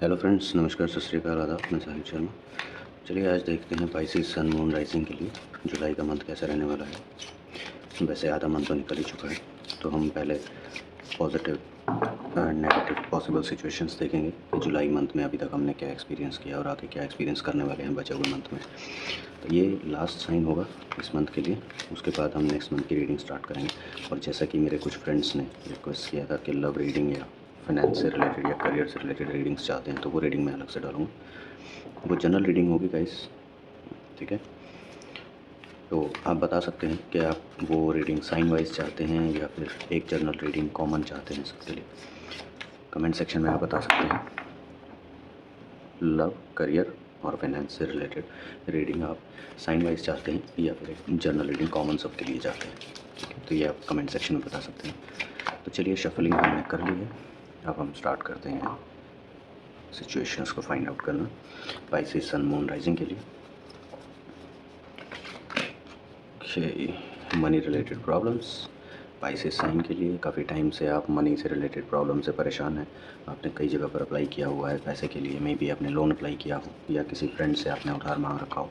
Hello friends, नमस्कार, सत श्री अकाल, आदाब। मैं साहिल शर्मा। चलिए आज देखते हैं पाइसेस सन मून राइजिंग के लिए जुलाई का मंथ कैसा रहने वाला है। वैसे आधा मंथ तो निकल ही चुका है, तो हम पहले positive and negative possible situations देखेंगे कि जुलाई मंथ में अभी तक हमने क्या एक्सपीरियंस किया और आगे क्या एक्सपीरियंस करने वाले हैं बचे हुए मंथ में। तो ये लास्ट साइन होगा इस मंथ के लिए। उसके बाद हम नेक्स्ट मंथ की रीडिंग स्टार्ट करेंगे। और जैसा कि मेरे कुछ फ्रेंड्स ने रिक्वेस्ट किया था कि लव रीडिंग या फाइनेंस से रिलेटेड या करियर से रिलेटेड रीडिंग्स चाहते हैं, तो वो रीडिंग मैं अलग से डालूँगा। वो जनरल रीडिंग होगी गाइस, ठीक है। तो आप बता सकते हैं कि आप वो रीडिंग साइन वाइज चाहते हैं या फिर एक जनरल रीडिंग कॉमन चाहते हैं सबके लिए। कमेंट सेक्शन में आप बता सकते हैं। लव, करियर और फाइनेंस से रिलेटेड रीडिंग आप साइन वाइज चाहते हैं या फिर एक जनरल रीडिंग कॉमन सबके लिए चाहते हैं, ठीक है। तो ये आप कमेंट सेक्शन में बता सकते हैं। तो चलिए, शफलिंग हमने कर ली है, अब हम स्टार्ट करते हैं सिचुएशंस को फाइंड आउट करना पाइसेस सन मून राइजिंग के लिए। Money related problems pisces sign के लिए। काफ़ी टाइम से आप मनी से रिलेटेड प्रॉब्लम से परेशान हैं। आपने कई जगह पर अप्लाई किया हुआ है पैसे के लिए, मे बी आपने लोन अप्लाई किया हो या किसी फ्रेंड से आपने उधार मांग रखा हो,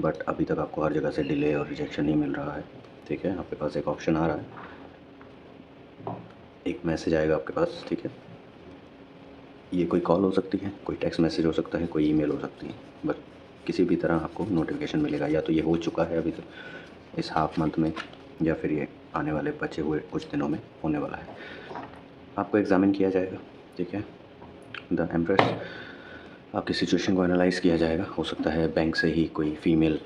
बट अभी तक आपको हर जगह से डिले और रिजेक्शन ही मिल रहा है, ठीक है। आपके पास एक ऑप्शन आ रहा है, एक मैसेज आएगा आपके पास, ठीक है। ये कोई कॉल हो सकती है, कोई टेक्स्ट मैसेज हो सकता है, कोई ईमेल हो सकती है, बट किसी भी तरह आपको नोटिफिकेशन मिलेगा। या तो ये हो चुका है अभी तक इस हाफ मंथ में, या फिर ये आने वाले बचे हुए कुछ दिनों में होने वाला है। आपको एग्ज़ामिन किया जाएगा, ठीक है। द एम्प्रेस, आपकी सिचुएशन को एनालाइज़ किया जाएगा। हो सकता है बैंक से ही कोई फीमेल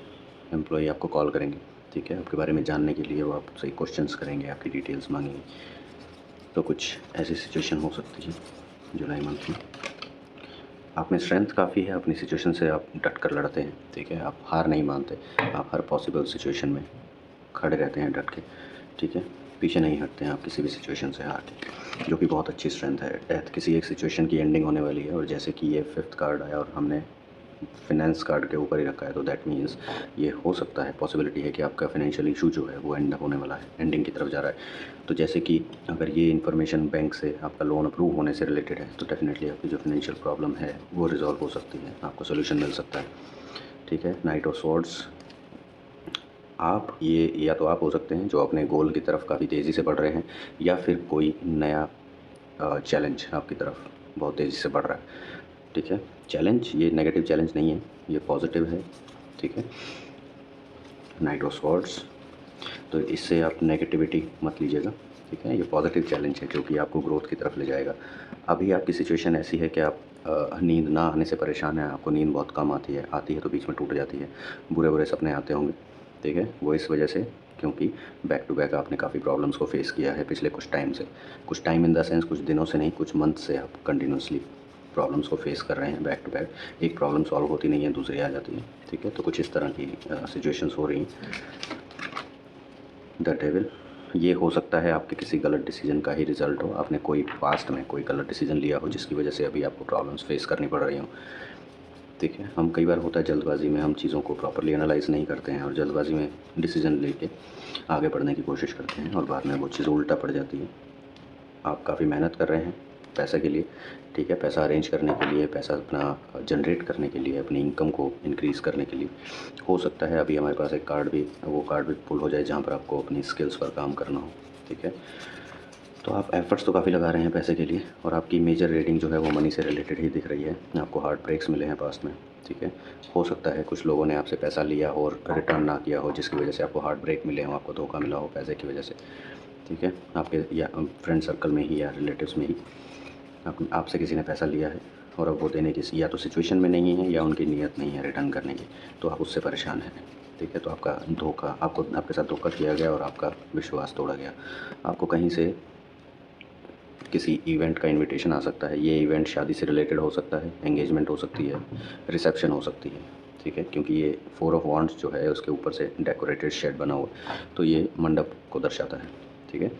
एम्प्लॉय आपको कॉल करेंगे, ठीक है। आपके बारे में जानने के लिए वो आपसे क्वेश्चंस करेंगे, आपकी डिटेल्स मांगेंगे। तो कुछ ऐसी सिचुएशन हो सकती है जुलाई मंथ में। आप में स्ट्रेंथ काफ़ी है, अपनी सिचुएशन से आप डट कर लड़ते हैं, ठीक है। आप हार नहीं मानते, आप हर पॉसिबल सिचुएशन में खड़े रहते हैं डट के, ठीक है। पीछे नहीं हटते हैं आप किसी भी सिचुएशन से हार के, जो कि बहुत अच्छी स्ट्रेंथ है। डेथ किसी एक सिचुएशन की एंडिंग होने वाली है, और जैसे कि ये 5th कार्ड आया और हमने फाइनेंस कार्ड के ऊपर ही रखा है, तो दैट मीन्स ये हो सकता है, पॉसिबिलिटी है कि आपका फाइनेंशियल इशू जो है वो एंड होने वाला है, एंडिंग की तरफ जा रहा है। तो जैसे कि अगर ये इन्फॉर्मेशन बैंक से आपका लोन अप्रूव होने से रिलेटेड है, तो डेफिनेटली आपकी जो फाइनेंशियल प्रॉब्लम है वो रिजॉल्व हो सकती है, आपको सोल्यूशन मिल सकता है, ठीक है। नाइट ऑफ स्वॉर्ड्स, आप ये या तो आप हो सकते हैं जो अपने गोल की तरफ काफ़ी तेज़ी से बढ़ रहे हैं, या फिर कोई नया चैलेंज आपकी तरफ बहुत तेज़ी से बढ़ रहा है, ठीक है। चैलेंज ये नेगेटिव चैलेंज नहीं है, ये पॉजिटिव है, ठीक है। नाइट ऑफ स्वॉर्ड्स, तो इससे आप नेगेटिविटी मत लीजिएगा, ठीक है। ये पॉजिटिव चैलेंज है जो कि आपको ग्रोथ की तरफ ले जाएगा। अभी आपकी सिचुएशन ऐसी है कि आप नींद ना आने से परेशान हैं, आपको नींद बहुत कम आती है तो बीच में टूट जाती है, बुरे बुरे सपने आते होंगे, ठीक है। वो इस वजह से क्योंकि बैक टू बैक आपने काफ़ी प्रॉब्लम्स को फेस किया है पिछले कुछ टाइम से। कुछ टाइम इन द सेंस कुछ दिनों से नहीं, कुछ मंथ से आप कंटिन्यूसली प्रॉब्लम्स को फेस कर रहे हैं बैक टू बैक। एक प्रॉब्लम सॉल्व होती नहीं है, दूसरी आ जाती है, ठीक है। तो कुछ इस तरह की सिचुएशंस हो रही हैं। द डेविल, ये हो सकता है आपके किसी गलत डिसीजन का ही रिज़ल्ट हो। आपने कोई पास्ट में कोई गलत डिसीजन लिया हो जिसकी वजह से अभी आपको प्रॉब्लम्स फेस करनी पड़ रही हो, ठीक है। हम कई बार होता है जल्दबाजी में हम चीज़ों को प्रॉपरली एनालाइज़ नहीं करते हैं और जल्दबाजी में डिसीजन लेके आगे बढ़ने की कोशिश करते हैं और बाद में वो चीज़ उल्टा पड़ जाती है। आप काफ़ी मेहनत कर रहे हैं पैसे के लिए, ठीक है। पैसा अरेंज करने के लिए, पैसा अपना जनरेट करने के लिए, अपनी इनकम को इंक्रीज़ करने के लिए। हो सकता है अभी हमारे पास एक कार्ड भी, वो कार्ड भी पुल हो जाए जहाँ पर आपको अपनी स्किल्स पर काम करना हो, ठीक है। तो आप एफ़र्ट्स तो काफ़ी लगा रहे हैं पैसे के लिए, और आपकी मेजर रीडिंग जो है वो मनी से रिलेटेड ही दिख रही है। आपको हार्ट ब्रेक्स मिले हैं पास्ट में, ठीक है। हो सकता है कुछ लोगों ने आपसे पैसा लिया हो और रिटर्न ना किया हो, जिसकी वजह से आपको हार्ट ब्रेक मिले हों, आपको धोखा मिला हो पैसे की वजह से, ठीक है। आपके या फ्रेंड सर्कल में ही या रिलेटिव्स में ही आपसे किसी ने पैसा लिया है और अब वो देने की या तो सिचुएशन में नहीं है या उनकी नीयत नहीं है रिटर्न करने की, तो आप उससे परेशान हैं, ठीक है। तो आपका धोखा, आपको आपके साथ धोखा किया गया और आपका विश्वास तोड़ा गया। आपको कहीं से किसी इवेंट का इनविटेशन आ सकता है। ये इवेंट शादी से रिलेटेड हो सकता है, एंगेजमेंट हो सकती है, रिसेप्शन हो सकती है, ठीक है। क्योंकि ये 4 ऑफ वांड्स जो है उसके ऊपर से डेकोरेटेड शेड बना हुआ, तो ये मंडप को दर्शाता है, ठीक है।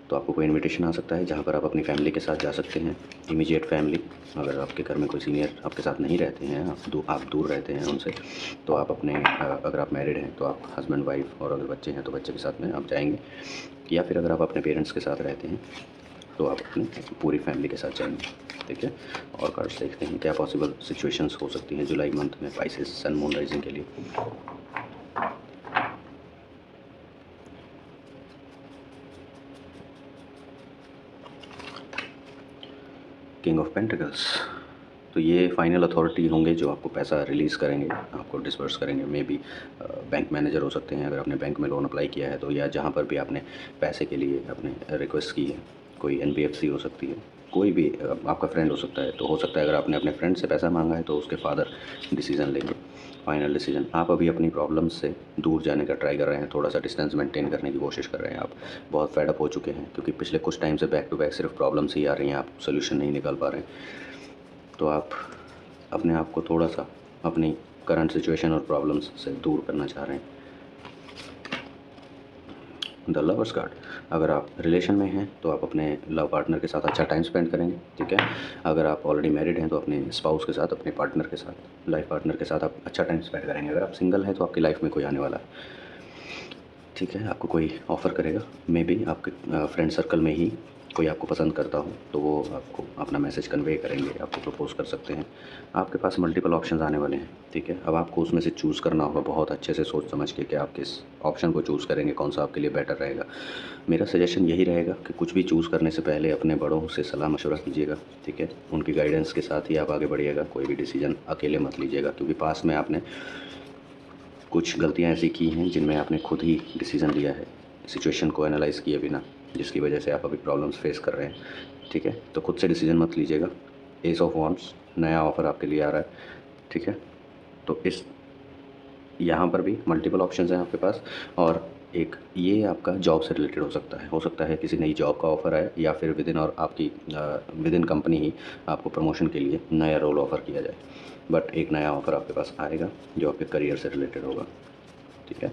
तो आपको कोई इनविटेशन आ सकता है जहाँ पर आप अपनी फैमिली के साथ जा सकते हैं, इमीडिएट फैमिली। अगर आपके घर में कोई सीनियर आपके साथ नहीं रहते हैं, आप दूर रहते हैं उनसे, तो आप अपने अगर आप मैरिड हैं तो आप हस्बैंड वाइफ, और अगर बच्चे हैं तो बच्चे के साथ में आप जाएंगे। या फिर अगर आप अपने पेरेंट्स के साथ रहते हैं तो आप अपनी पूरी फैमिली के साथ जाएंगे, ठीक है। और कार्ड्स देखते हैं क्या पॉसिबल सिचुएशंस हो सकती हैं जुलाई मंथ में पाइसेस सन मून राइजिंग के लिए। किंग ऑफ पेंटिकल्स, तो ये फाइनल अथॉरिटी होंगे जो आपको पैसा रिलीज़ करेंगे, आपको डिसबर्स करेंगे। मे बी बैंक मैनेजर हो सकते हैं अगर आपने बैंक में लोन अप्लाई किया है तो, या जहाँ पर भी आपने पैसे के लिए आपने रिक्वेस्ट की है, कोई एनबीएफसी हो सकती है, कोई भी आपका फ्रेंड हो सकता है। तो हो सकता है अगर आपने अपने फ्रेंड से पैसा मांगा है तो उसके फादर डिसीज़न लेंगे, फाइनल डिसीजन। आप अभी अपनी प्रॉब्लम्स से दूर जाने का ट्राई कर रहे हैं, थोड़ा सा डिस्टेंस मेंटेन करने की कोशिश कर रहे हैं। आप बहुत फेड अप हो चुके हैं क्योंकि पिछले कुछ टाइम से बैक टू बैक सिर्फ प्रॉब्लम्स ही आ रही हैं, आप सोल्यूशन नहीं निकाल पा रहे हैं। तो आप अपने आप को थोड़ा सा अपनी करंट सिचुएशन और प्रॉब्लम्स से दूर करना चाह रहे हैं। द लवर्स कार्ड, अगर आप रिलेशन में हैं तो आप अपने लव पार्टनर के साथ अच्छा टाइम स्पेंड करेंगे, ठीक है। अगर आप ऑलरेडी मैरिड हैं तो अपने स्पाउस के साथ, अपने पार्टनर के साथ, लाइफ पार्टनर के साथ आप अच्छा टाइम स्पेंड करेंगे। अगर आप सिंगल हैं तो आपकी लाइफ में कोई आने वाला है, ठीक है, आपको कोई ऑफ़र करेगा। मे बी आपके फ्रेंड सर्कल में ही कोई आपको पसंद करता हो तो वो आपको अपना मैसेज कन्वे करेंगे, आपको प्रपोज़ कर सकते हैं। आपके पास मल्टीपल ऑप्शंस आने वाले हैं, ठीक है। अब आपको उसमें से चूज़ करना होगा बहुत अच्छे से सोच समझ के कि आप किस ऑप्शन को चूज़ करेंगे, कौन सा आपके लिए बेटर रहेगा। मेरा सजेशन यही रहेगा कि कुछ भी चूज़ करने से पहले अपने बड़ों से सलाह मशवरा कीजिएगा, ठीक है। उनकी गाइडेंस के साथ ही आप आगे बढ़िएगा, कोई भी डिसीजन अकेले मत लीजिएगा, क्योंकि पास में आपने कुछ गलतियाँ ऐसी की हैं जिनमें आपने खुद ही डिसीज़न लिया है, सिचुएशन को एनालाइज़ किए बिना, जिसकी वजह से आप अभी प्रॉब्लम्स फेस कर रहे हैं, ठीक है। तो खुद से डिसीज़न मत लीजिएगा। एस ऑफ वॉन्ड्स, नया ऑफ़र आपके लिए आ रहा है, ठीक है। तो इस यहाँ पर भी मल्टीपल ऑप्शंस हैं आपके पास। और एक ये आपका जॉब से रिलेटेड हो सकता है किसी नई जॉब का ऑफ़र आए, या फिर विदिन और आपकी विदिन कंपनी ही आपको प्रमोशन के लिए नया रोल ऑफ़र किया जाए। बट एक नया ऑफ़र आपके पास आएगा जो आपके करियर से रिलेटेड होगा, ठीक है।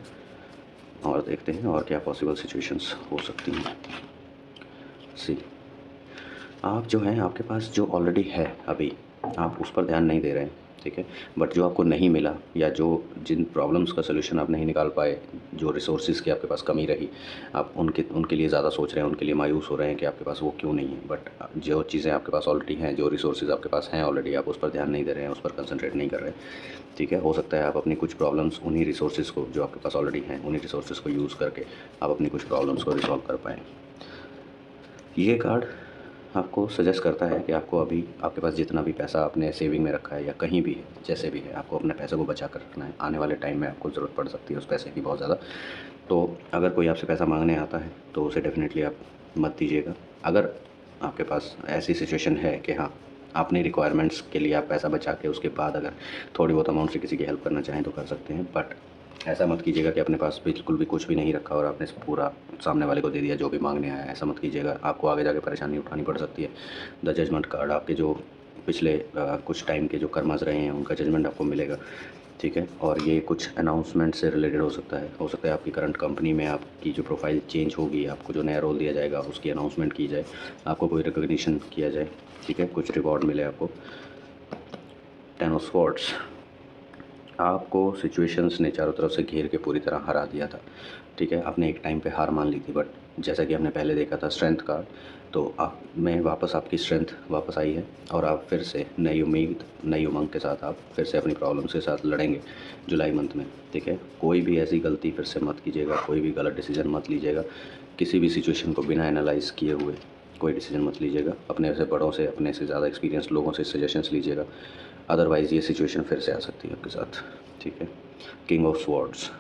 और देखते हैं और क्या पॉसिबल सिचुएशंस हो सकती हैं। सी, आप जो हैं, आपके पास जो ऑलरेडी है अभी, आप उस पर ध्यान नहीं दे रहे हैं, ठीक है। बट जो आपको नहीं मिला, या जो जिन प्रॉब्लम्स का सलूशन आप नहीं निकाल पाए, जो रिसोर्सेज़ की आपके पास कमी रही, आप उनके उनके लिए ज़्यादा सोच रहे हैं, उनके लिए मायूस हो रहे हैं कि आपके पास वो क्यों नहीं है। बट जो चीज़ें आपके पास ऑलरेडी हैं, जो रिसोर्सेज़ आपके पास हैं ऑलरेडी, आप उस पर ध्यान नहीं दे रहे हैं, उस पर कंसंट्रेट नहीं कर रहे हैं, ठीक है। हो सकता है आप अपनी कुछ प्रॉब्लम्स उन्हीं रिसोर्सेज़ को जो आपके पास ऑलरेडी हैं, उन्हीं रिसोर्सेज़ को यूज़ करके आप अपनी कुछ प्रॉब्लम्स को रिसॉल्व कर पाएँ। ये कार्ड आपको सजेस्ट करता है कि आपको अभी आपके पास जितना भी पैसा आपने सेविंग में रखा है या कहीं भी है, जैसे भी है, आपको अपने पैसे को बचा कर रखना है। आने वाले टाइम में आपको ज़रूरत पड़ सकती है उस पैसे की बहुत ज़्यादा। तो अगर कोई आपसे पैसा मांगने आता है तो उसे डेफिनेटली आप मत दीजिएगा। अगर आपके पास ऐसी सिचुएशन है कि हाँ, अपनी रिक्वायरमेंट्स के लिए आप पैसा बचा के उसके बाद अगर थोड़ी बहुत अमाउंट से किसी की हेल्प करना चाहें तो कर सकते हैं। बट ऐसा मत कीजिएगा कि अपने पास बिल्कुल भी कुछ भी नहीं रखा और आपने पूरा सामने वाले को दे दिया जो भी मांगने आया है। ऐसा मत कीजिएगा, आपको आगे जाके परेशानी उठानी पड़ सकती है। द जजमेंट कार्ड, आपके जो पिछले कुछ टाइम के जो कर्मस रहे हैं उनका जजमेंट आपको मिलेगा, ठीक है। और ये कुछ अनाउंसमेंट से रिलेटेड हो सकता है आपकी करंट कंपनी में आपकी जो प्रोफाइल चेंज होगी, आपको जो नया रोल दिया जाएगा उसकी अनाउंसमेंट की जाए, आपको कोई रिकॉग्निशन किया जाए, ठीक है, कुछ रिवॉर्ड मिले आपको। 10 ऑफ स्वॉर्ड्स, आपको सिचुएशंस ने चारों तरफ से घेर के पूरी तरह हरा दिया था, ठीक है। आपने एक टाइम पे हार मान ली थी, बट जैसा कि हमने पहले देखा था स्ट्रेंथ कार्ड, तो आप में वापस आपकी स्ट्रेंथ वापस आई है और आप फिर से नई उम्मीद, नई उमंग के साथ आप फिर से अपनी प्रॉब्लम्स के साथ लड़ेंगे जुलाई मंथ में, ठीक है। कोई भी ऐसी गलती फिर से मत कीजिएगा, कोई भी गलत डिसीजन मत लीजिएगा। किसी भी सिचुएशन को बिना एनालाइज़ किए हुए कोई डिसीजन मत लीजिएगा। अपने से बड़ों से, अपने से ज़्यादा एक्सपीरियंस लोगों से सजेशंस लीजिएगा, अदरवाइज़ ये सिचुएशन फिर से आ सकती है आपके साथ, ठीक है। किंग ऑफ स्वॉर्ड्स,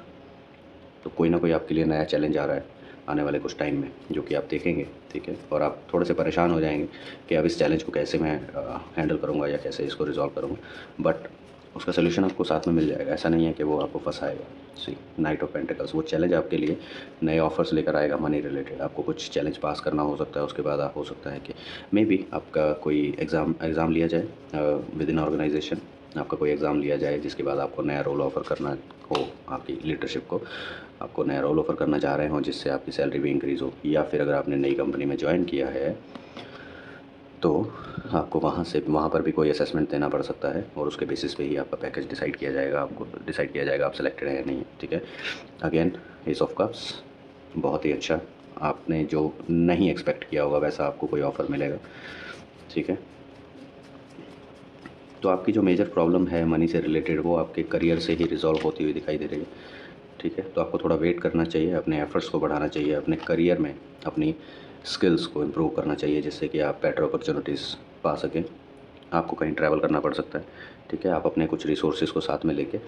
तो कोई ना कोई आपके लिए नया चैलेंज आ रहा है आने वाले कुछ टाइम में, जो कि आप देखेंगे, ठीक है। और आप थोड़े से परेशान हो जाएंगे कि अब इस चैलेंज को कैसे मैं हैंडल करूँगा या कैसे इसको रिजॉल्व करूँगा, बट उसका सलूशन आपको साथ में मिल जाएगा। ऐसा नहीं है कि वो आपको फंसाएगा। सी, नाइट ऑफ पेंटिकल्स, वो चैलेंज आपके लिए नए ऑफर्स लेकर आएगा मनी रिलेटेड। आपको कुछ चैलेंज पास करना हो सकता है, उसके बाद हो सकता है कि मे बी आपका कोई एग्ज़ाम लिया जाए विद इन ऑर्गेनाइजेशन, आपका कोई एग्ज़ाम लिया जाए जिसके बाद आपको नया रोल ऑफ़र करना हो, आपकी लीडरशिप को आपको नया रोल ऑफ़र करना चाह रहे हों जिससे आपकी सैलरी भी इंक्रीज़ हो, या फिर अगर आपने नई कंपनी में ज्वाइन किया है तो आपको वहाँ पर भी कोई असेसमेंट देना पड़ सकता है और उसके बेसिस पे ही आपका पैकेज डिसाइड किया जाएगा, आपको डिसाइड किया जाएगा आप सेलेक्टेड हैं या नहीं, ठीक है। अगेन एस ऑफ कप्स, बहुत ही अच्छा आपने जो नहीं एक्सपेक्ट किया होगा वैसा आपको कोई ऑफ़र मिलेगा, ठीक है। तो आपकी जो मेजर प्रॉब्लम है मनी से रिलेटेड वो आपके करियर से ही रिज़ॉल्व होती हुई दिखाई दे रही है, ठीक है। तो आपको थोड़ा वेट करना चाहिए, अपने एफ़र्ट्स को बढ़ाना चाहिए, अपने करियर में अपनी स्किल्स को इम्प्रूव करना चाहिए जिससे कि आप बेटर अपॉर्चुनिटीज़ पा सकें। आपको कहीं ट्रैवल करना पड़ सकता है, ठीक है। आप अपने कुछ रिसोर्सेज़ को साथ में लेके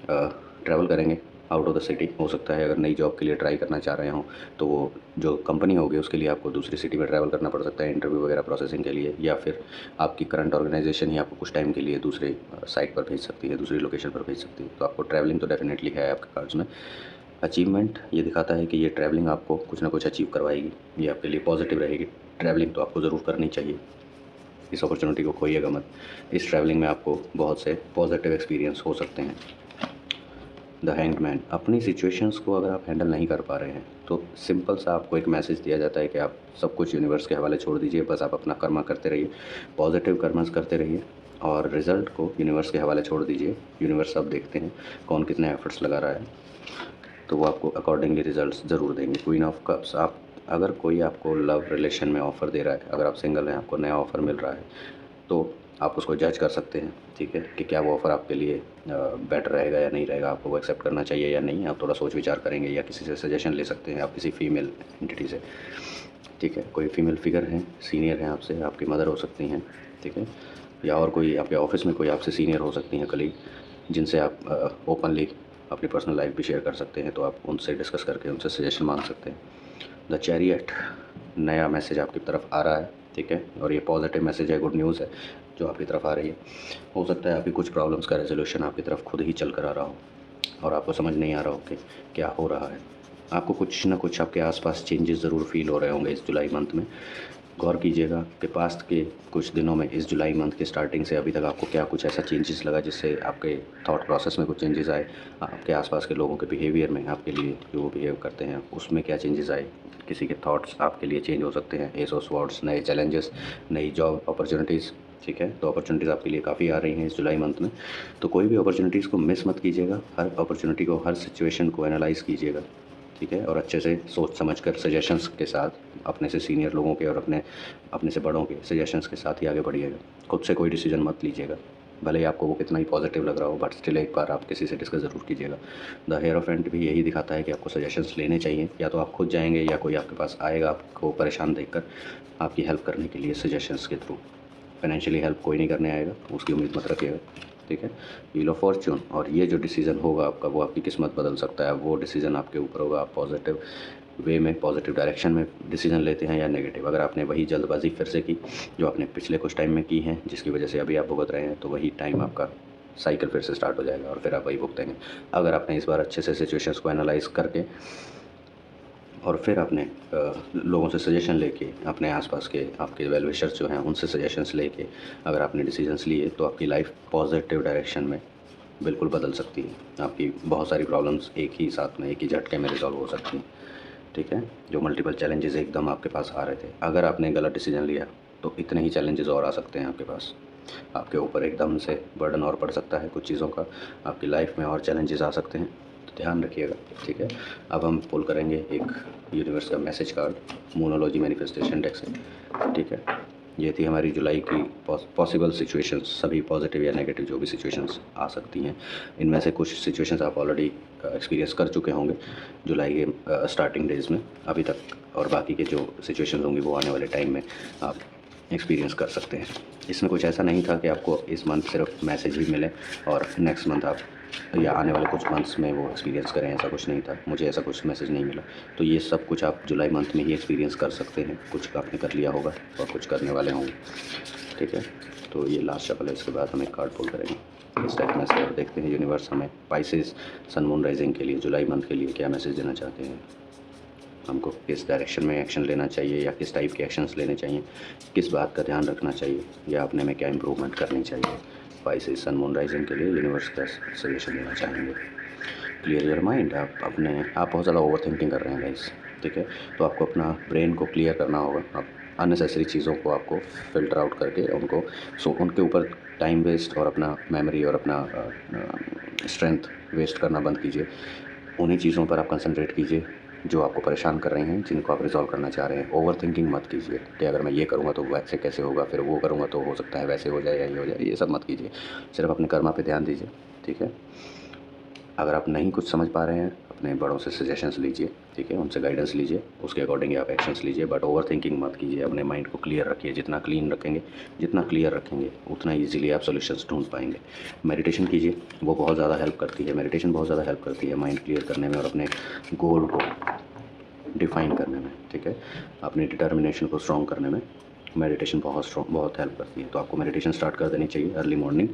ट्रैवल करेंगे आउट ऑफ द सिटी। हो सकता है अगर नई जॉब के लिए ट्राई करना चाह रहे हों तो वो जो कंपनी होगी उसके लिए आपको दूसरी सिटी में ट्रैवल करना पड़ सकता है इंटरव्यू वगैरह प्रोसेसिंग के लिए, या फिर आपकी करंट ऑर्गेनाइजेशन ही आपको कुछ टाइम के लिए दूसरे साइट पर भेज सकती है, दूसरी लोकेशन पर भेज सकती है। तो आपको ट्रैवलिंग तो डेफिनेटली है आपके कार्ड्स में। अचीवमेंट ये दिखाता है कि ये ट्रैवलिंग आपको कुछ ना कुछ अचीव करवाएगी, ये आपके लिए पॉजिटिव रहेगी। ट्रैवलिंग तो आपको ज़रूर करनी चाहिए, इस अपॉर्चुनिटी को खोइएगा मत। इस ट्रैवलिंग में आपको बहुत से पॉजिटिव एक्सपीरियंस हो सकते हैं। द हैंग्ड मैन, अपनी सिचुएशंस को अगर आप हैंडल नहीं कर पा रहे हैं तो सिंपल सा आपको एक मैसेज दिया जाता है कि आप सब कुछ यूनिवर्स के हवाले छोड़ दीजिए, बस आप अपना कर्मा करते रहिए, पॉजिटिव कर्मस करते रहिए और रिज़ल्ट को यूनिवर्स के हवाले छोड़ दीजिए। यूनिवर्स अब देखते हैं कौन कितने एफर्ट्स लगा रहा है, तो वो आपको अकॉर्डिंगली रिजल्ट्स ज़रूर देंगे। क्वीन ऑफ कप्स, आप अगर कोई आपको लव रिलेशन में ऑफ़र दे रहा है, अगर आप सिंगल हैं आपको नया ऑफ़र मिल रहा है तो आप उसको जज कर सकते हैं, ठीक है, कि क्या वो ऑफ़र आपके लिए बेटर रहेगा या नहीं रहेगा, आपको वो एक्सेप्ट करना चाहिए या नहीं। आप थोड़ा सोच विचार करेंगे या किसी से सजेशन ले सकते हैं, आप किसी फीमेल एंटिटी से, ठीक है। कोई फीमेल फिगर हैं, सीनियर हैं आपसे, आपकी मदर हो सकती हैं, ठीक है, या और कोई आपके ऑफिस में कोई आपसे सीनियर हो सकती हैं कलीग, जिनसे आप ओपनली अपनी पर्सनल लाइफ भी शेयर कर सकते हैं। तो आप उनसे डिस्कस करके उनसे सजेशन मांग सकते हैं। द चैरियट, नया मैसेज आपकी तरफ आ रहा है, ठीक है, और ये पॉजिटिव मैसेज है, गुड न्यूज़ है जो आपकी तरफ आ रही है। हो सकता है आपकी कुछ प्रॉब्लम्स का रेजोल्यूशन आपकी तरफ खुद ही चल कर आ रहा हो और आपको समझ नहीं आ रहा हो कि क्या हो रहा है। आपको कुछ ना कुछ आपके आसपास चेंजेस ज़रूर फील हो रहे होंगे इस जुलाई मंथ में। गौर कीजिएगा कि पास्ट के कुछ दिनों में, इस जुलाई मंथ के स्टार्टिंग से अभी तक आपको क्या कुछ ऐसा चेंजेस लगा जिससे आपके थॉट प्रोसेस में कुछ चेंजेस आए, आपके आसपास के लोगों के बिहेवियर में, आपके लिए जो वो बिहेव करते हैं उसमें क्या चेंजेस आए। किसी के थॉट्स आपके लिए चेंज हो सकते हैं। एस ऑफ स्वॉर्ड्स, नए चैलेंजेस, नई जॉब अपॉर्चुनिटीज़, ठीक है। तो अपॉर्चुनिटीज़ आपके लिए काफ़ी आ रही हैं इस जुलाई मंथ में। तो कोई भी अपॉर्चुनिटीज़ को मिस मत कीजिएगा, हर अपॉर्चुनिटी को, हर सिचुएशन को एनालाइज़ कीजिएगा, ठीक है, और अच्छे से सोच समझ कर सजेशंस के साथ, अपने से सीनियर लोगों के और अपने से बड़ों के सजेशंस के साथ ही आगे बढ़िएगा। खुद से कोई डिसीजन मत लीजिएगा, भले ही आपको वो कितना ही पॉजिटिव लग रहा हो, बट स्टिल एक बार आप किसी से डिस्कस ज़रूर कीजिएगा। द हेयरोफेंट भी यही दिखाता है कि आपको सजेशंस लेने चाहिए, या तो आप खुद जाएंगे या कोई आपके पास आएगा आपको परेशान देखकर आपकी हेल्प करने के लिए सजेशंस के थ्रू। फाइनेंशियली हेल्प कोई नहीं करने आएगा, उसकी उम्मीद मत रखिएगा, ठीक है। व्हील ऑफ फॉर्च्यून, और ये जो डिसीज़न होगा आपका वो आपकी किस्मत बदल सकता है। वो डिसीज़न आपके ऊपर होगा, आप पॉजिटिव वे में, पॉजिटिव डायरेक्शन में डिसीजन लेते हैं या नेगेटिव। अगर आपने वही जल्दबाजी फिर से की जो आपने पिछले कुछ टाइम में की है, जिसकी वजह से अभी आप भुगत रहे हैं, तो वही टाइम आपका साइकिल फिर से स्टार्ट हो जाएगा और फिर आप वही भुगतेंगे। अगर आपने इस बार अच्छे से सिचुएशंस को एनालाइज करके और फिर अपने लोगों से सजेशन लेके, अपने आसपास के आपके वेल विशर्स जो हैं उनसे सजेशंस लेके अगर आपने डिसीजंस लिए तो आपकी लाइफ पॉजिटिव डायरेक्शन में बिल्कुल बदल सकती है। आपकी बहुत सारी प्रॉब्लम्स एक ही साथ में, एक ही झटके में रिजॉल्व हो सकती हैं, ठीक है। जो मल्टीपल चैलेंजेस एकदम आपके पास आ रहे थे, अगर आपने गलत डिसीजन लिया तो इतने ही चैलेंजेस और आ सकते हैं आपके पास। आपके ऊपर एकदम से बर्डन और पड़ सकता है कुछ चीज़ों का, आपकी लाइफ में और चैलेंजेस आ सकते हैं, तो ध्यान रखिएगा, ठीक है। अब हम पुल करेंगे एक यूनिवर्स का मैसेज कार्ड मोनोलॉजी मैनिफेस्टेशन डेक से, ठीक है। ये थी हमारी जुलाई की पॉसिबल सिचुएशंस, सभी पॉजिटिव या नेगेटिव जो भी सिचुएशंस आ सकती हैं। इनमें से कुछ सिचुएशंस आप ऑलरेडी एक्सपीरियंस कर चुके होंगे जुलाई के स्टार्टिंग डेज़ में अभी तक, और बाकी के जो सिचुएशंस होंगी वो आने वाले टाइम में आप एक्सपीरियंस कर सकते हैं। इसमें कुछ ऐसा नहीं था कि आपको इस मंथ सिर्फ मैसेज भी मिले और नेक्स्ट मंथ आप या आने वाले कुछ मंथ्स में वो एक्सपीरियंस करें, ऐसा कुछ नहीं था। मुझे ऐसा कुछ मैसेज नहीं मिला। तो ये सब कुछ आप जुलाई मंथ में ही एक्सपीरियंस कर सकते हैं। कुछ आपने कर लिया होगा और कुछ करने वाले होंगे, ठीक है। तो ये लास्ट शफल है, इसके बाद हम एक कार्ड पुल करेंगे इस टाइप में से और देखते हैं यूनिवर्स हमें पाइसेस सन मून राइजिंग के लिए जुलाई मंथ के लिए क्या मैसेज देना चाहते हैं। हमको किस डायरेक्शन में एक्शन लेना चाहिए या किस टाइप के एक्शंस लेने चाहिए, किस बात का ध्यान रखना चाहिए या अपने में क्या इम्प्रूवमेंट करनी चाहिए। पाइसेस सन मून राइजिंग के लिए यूनिवर्स का सजेशन देना चाहेंगे। क्लियर योर माइंड, आप बहुत ज़्यादा ओवर थिंकिंग कर रहे हैं गाइस, ठीक है। तो आपको अपना ब्रेन को क्लियर करना होगा। आप अननेसेसरी चीज़ों को आपको फ़िल्टर आउट करके उनके ऊपर टाइम वेस्ट और अपना मेमोरी और अपना स्ट्रेंथ वेस्ट करना बंद कीजिए। उन्हीं चीज़ों पर आप कंसंट्रेट कीजिए जो आपको परेशान कर रही हैं, जिनको आप रिज़ॉल्व करना चाह रहे हैं। ओवर थिंकिंग मत कीजिए कि अगर मैं ये करूँगा तो वैसे कैसे होगा, फिर वो करूँगा तो हो सकता है वैसे हो जाए या ये हो जाए, ये सब मत कीजिए। सिर्फ़ अपने कर्मा पे ध्यान दीजिए, ठीक है? अगर आप नहीं कुछ समझ पा रहे हैं, अपने बड़ों से सजेशंस लीजिए, ठीक है? उनसे गाइडेंस लीजिए, उसके अकॉर्डिंग आप एक्शंस लीजिए, बट ओवर थिंकिंग मत कीजिए। अपने माइंड को क्लियर रखिए, जितना क्लीन रखेंगे, जितना क्लियर रखेंगे, उतना ईज़िली आप सॉल्यूशंस ढूँढ पाएँगे। मेडिटेशन कीजिए, वो बहुत ज़्यादा हेल्प करती है। मेडिटेशन बहुत ज़्यादा हेल्प करती है माइंड क्लियर करने में और अपने गोल को डिफ़ाइन करने में, ठीक है? अपनी डिटर्मिनेशन को स्ट्रॉन्ग करने में मेडिटेशन बहुत हेल्प करती है। तो आपको मेडिटेशन स्टार्ट कर देनी चाहिए अर्ली मॉर्निंग।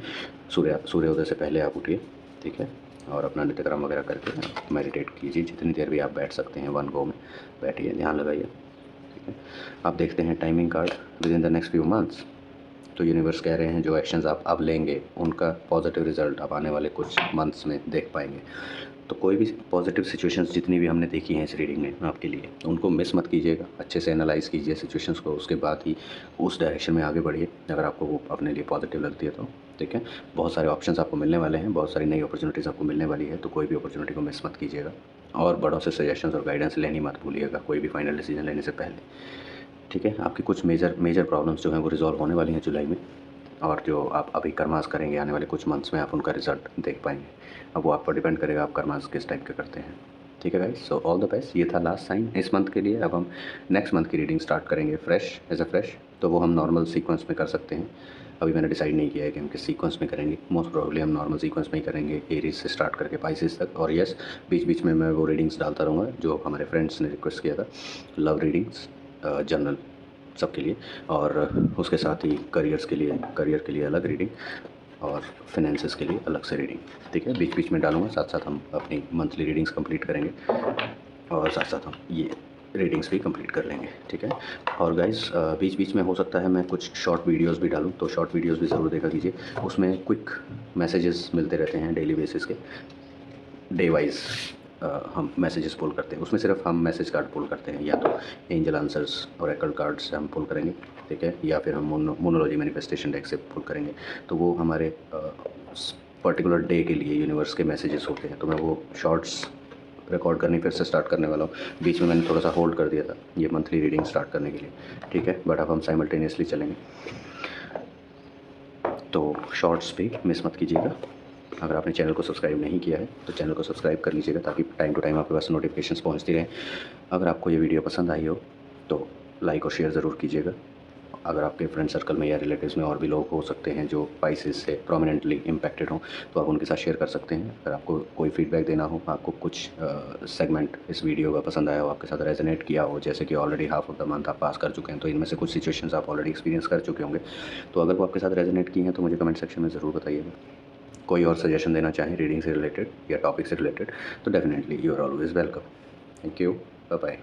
सूर्योदय से पहले आप उठिए, ठीक है? और अपना नित्यक्रम वगैरह करके मेडिटेट कीजिए, जितनी देर भी आप बैठ सकते हैं वन गो में बैठिए, ध्यान लगाइए, ठीक है? आप देखते हैं timing card within the next few months. तो यूनिवर्स कह रहे हैं जो एक्शंस आप अब लेंगे उनका पॉजिटिव रिजल्ट आप आने वाले कुछ मंथ्स में देख पाएंगे। तो कोई भी पॉजिटिव सिचुएशंस जितनी भी हमने देखी हैं इस रीडिंग में आपके लिए, उनको मिस मत कीजिएगा। अच्छे से एनालाइज़ कीजिए सिचुएशंस को, उसके बाद ही उस डायरेक्शन में आगे बढ़िए अगर आपको वो अपने लिए पॉजिटिव लगती है तो, ठीक है? बहुत सारे ऑप्शंस आपको मिलने वाले हैं, बहुत सारी नई अपॉर्चुनिटीज़ आपको मिलने वाली है, तो कोई भी अपॉर्चुनिटी को मिस मत कीजिएगा। और बड़ों से सजेशंस और गाइडेंस लेनी मत भूलिएगा कोई भी फाइनल डिसीजन लेने से पहले, ठीक है? आपकी कुछ मेजर प्रॉब्लम्स जो हैं वो रिज़ॉल्व होने वाली हैं जुलाई में, और जो आप अभी कर्मास करेंगे आने वाले कुछ मंथ्स में आप उनका रिज़ल्ट देख पाएंगे। अब वो आप पर डिपेंड करेगा आप कर्मास किस टाइप के करते हैं, ठीक है guys? So all the best. ये था लास्ट साइन इस मंथ के लिए। अब हम नेक्स्ट मंथ की रीडिंग स्टार्ट करेंगे फ्रेश एज अ फ्रेश, तो वो हम नॉर्मल सीक्वेंस में कर सकते हैं। अभी मैंने डिसाइड नहीं किया है कि हम किस सीक्वेंस में करेंगे। मोस्ट प्रोबेबली हम नॉर्मल सीक्वेंस में ही करेंगे, एरीज से स्टार्ट करके पाइसेस तक। और यस, बीच बीच में मैं वो रीडिंग्स डालता रहूँगा जो हमारे फ्रेंड्स ने रिक्वेस्ट किया था, लव रीडिंग्स, जनरल सबके लिए, और उसके साथ ही करियर के लिए अलग रीडिंग और फिनेंसेस के लिए अलग से रीडिंग, ठीक है? बीच बीच में डालूंगा, साथ साथ हम अपनी मंथली रीडिंग्स कंप्लीट करेंगे और साथ साथ हम ये रीडिंग्स भी कंप्लीट कर लेंगे, ठीक है? और गाइस बीच बीच में हो सकता है मैं कुछ शॉर्ट वीडियोस भी डालूं, तो शॉर्ट वीडियोस भी ज़रूर देखा कीजिए। उसमें क्विक मैसेजेस मिलते रहते हैं डेली बेसिस के, डे वाइज हम मैसेजेस पुल करते हैं। उसमें सिर्फ हम मैसेज कार्ड पुल करते हैं, या तो एंजल आंसर्स और एकल कार्ड से हम पुल करेंगे, ठीक है? या फिर हम मोनोलॉजी मैनिफेस्टेशन डेक से पुल करेंगे। तो वो हमारे पर्टिकुलर डे के लिए यूनिवर्स के मैसेजेस होते हैं। तो मैं वो शॉर्ट्स रिकॉर्ड करनी फिर से स्टार्ट करने वाला हूँ। बीच में मैंने थोड़ा सा होल्ड कर दिया था ये मंथली रीडिंग स्टार्ट करने के लिए, ठीक है? बट अब हम साइमल्टेनियसली चलेंगे, तो शॉर्ट्स भी मिस मत कीजिएगा। अगर आपने चैनल को सब्सक्राइब नहीं किया है तो चैनल को सब्सक्राइब कर लीजिएगा, ताकि टाइम टू टाइम आपके पास नोटिफिकेशंस पहुंचती रहें। अगर आपको ये वीडियो पसंद आई हो तो लाइक और शेयर ज़रूर कीजिएगा। अगर आपके फ्रेंड सर्कल में या रिलेटिव्स में और भी लोग हो सकते हैं जो पाइसेस से प्रोमिनेंटली इम्पैक्टेड हों, तो आप उनके साथ शेयर कर सकते हैं। अगर आपको कोई फीडबैक देना हो, आपको कुछ सेगमेंट इस वीडियो का पसंद आया हो, आपके साथ रेजोनेट किया हो, जैसे कि already half of the month आप पास कर चुके हैं, तो इनमें से कुछ सिचुएशंस आप ऑलरेडी एक्सपीरियंस कर चुके होंगे, तो अगर वो आपके साथ रेजोनेट की हैं तो मुझे कमेंट सेक्शन में ज़रूर बताइएगा। कोई और सजेशन देना चाहें रीडिंग से रिलेटेड या टॉपिक से रिलेटेड, तो definitely you are always welcome. Thank you, bye bye.